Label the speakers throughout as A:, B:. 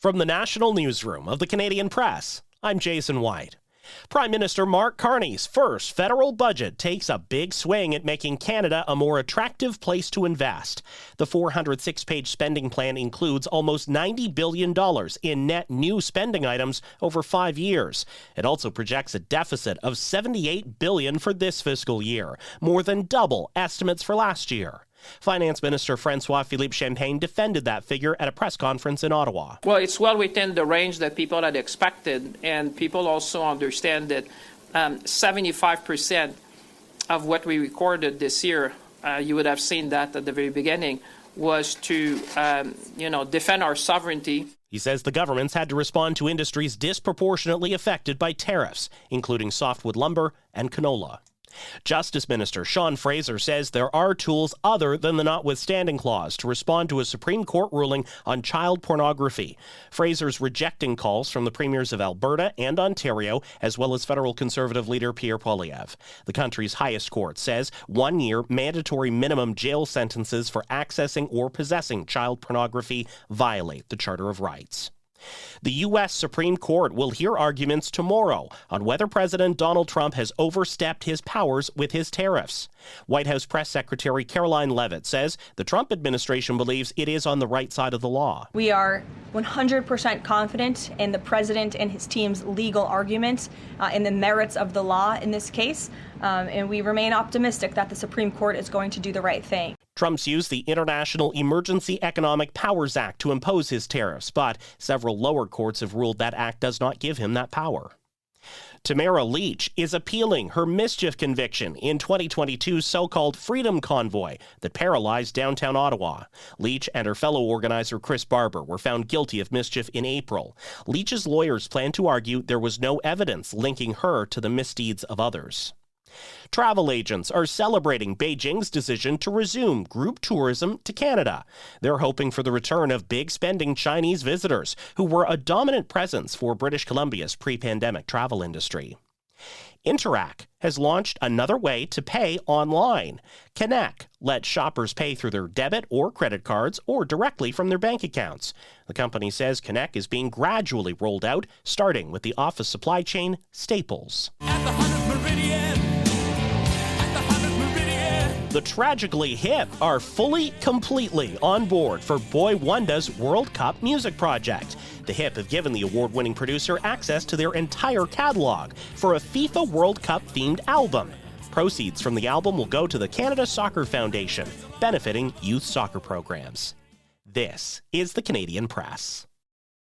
A: From the National Newsroom of the Canadian Press, I'm Jason White. Prime Minister Mark Carney's first federal budget takes a big swing at making Canada a more attractive place to invest. The 406-page spending plan includes almost $90 billion in net new spending items over 5 years. It also projects a deficit of $78 billion for this fiscal year, more than double estimates for last year. Finance Minister François-Philippe Champagne defended that figure at a press conference in Ottawa.
B: Well, it's well within the range that people had expected, and people also understand that 75% of what we recorded this year, you would have seen that at the very beginning, was to, defend our sovereignty.
A: He says the government's had to respond to industries disproportionately affected by tariffs, including softwood lumber and canola. Justice Minister Sean Fraser says there are tools other than the notwithstanding clause to respond to a Supreme Court ruling on child pornography. Fraser's rejecting calls from the premiers of Alberta and Ontario, as well as federal Conservative leader Pierre Poilievre. The country's highest court says 1 year mandatory minimum jail sentences for accessing or possessing child pornography violate the Charter of Rights. The U.S. Supreme Court will hear arguments tomorrow on whether President Donald Trump has overstepped his powers with his tariffs. White House Press Secretary Caroline Leavitt says the Trump administration believes it is on the right side of the law.
C: We are 100% confident in the president and his team's legal arguments in the merits of the law in this case, and we remain optimistic that the Supreme Court is going to do the right thing.
A: Trump's used the International Emergency Economic Powers Act to impose his tariffs, but several lower courts have ruled that act does not give him that power. Tamara Leach is appealing her mischief conviction in 2022's so-called Freedom Convoy that paralyzed downtown Ottawa. Leach and her fellow organizer Chris Barber were found guilty of mischief in April. Leach's lawyers plan to argue there was no evidence linking her to the misdeeds of others. Travel agents are celebrating Beijing's decision to resume group tourism to Canada. They're hoping for the return of big-spending Chinese visitors, who were a dominant presence for British Columbia's pre-pandemic travel industry. Interac has launched another way to pay online. Connect lets shoppers pay through their debit or credit cards or directly from their bank accounts. The company says Connect is being gradually rolled out, starting with the office supply chain Staples.
D: At the 100th Meridian.
A: The Tragically Hip are completely on board for Boy Wonda's World Cup music project. The Hip have given the award-winning producer access to their entire catalog for a FIFA World Cup-themed album. Proceeds from the album will go to the Canada Soccer Foundation, benefiting youth soccer programs. This is the Canadian Press.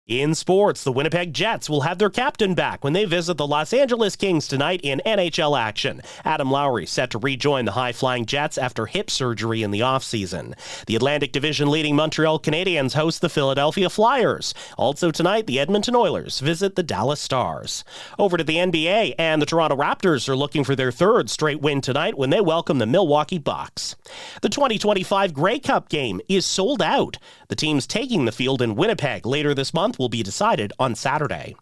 A: In sports, the Winnipeg Jets will have their captain back when they visit the Los Angeles Kings tonight in NHL action. Adam Lowry set to rejoin the high-flying Jets after hip surgery in the offseason. The Atlantic Division leading Montreal Canadiens host the Philadelphia Flyers. Also tonight, the Edmonton Oilers visit the Dallas Stars. Over to the NBA, and the Toronto Raptors are looking for their third straight win tonight when they welcome the Milwaukee Bucks. The 2025 Grey Cup game is sold out. The teams taking the field in Winnipeg later this month will be decided on Saturday.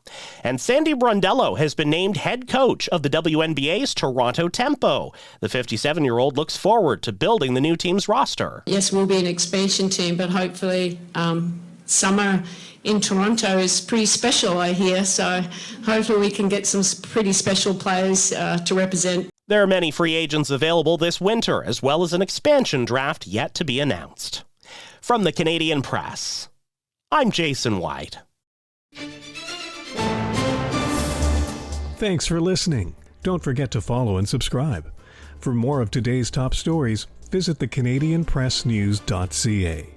A: And Sandy Brondello has been named head coach of the WNBA's Toronto Tempo. The 57-year-old looks forward to building the new team's roster.
E: Yes, we'll be an expansion team, but hopefully summer in Toronto is pretty special, I hear. So hopefully we can get some pretty special players to represent.
A: There are many free agents available this winter, as well as an expansion draft yet to be announced. From the Canadian Press, I'm Jason White.
F: Thanks for listening. Don't forget to follow and subscribe. For more of today's top stories, visit thecanadianpressnews.ca.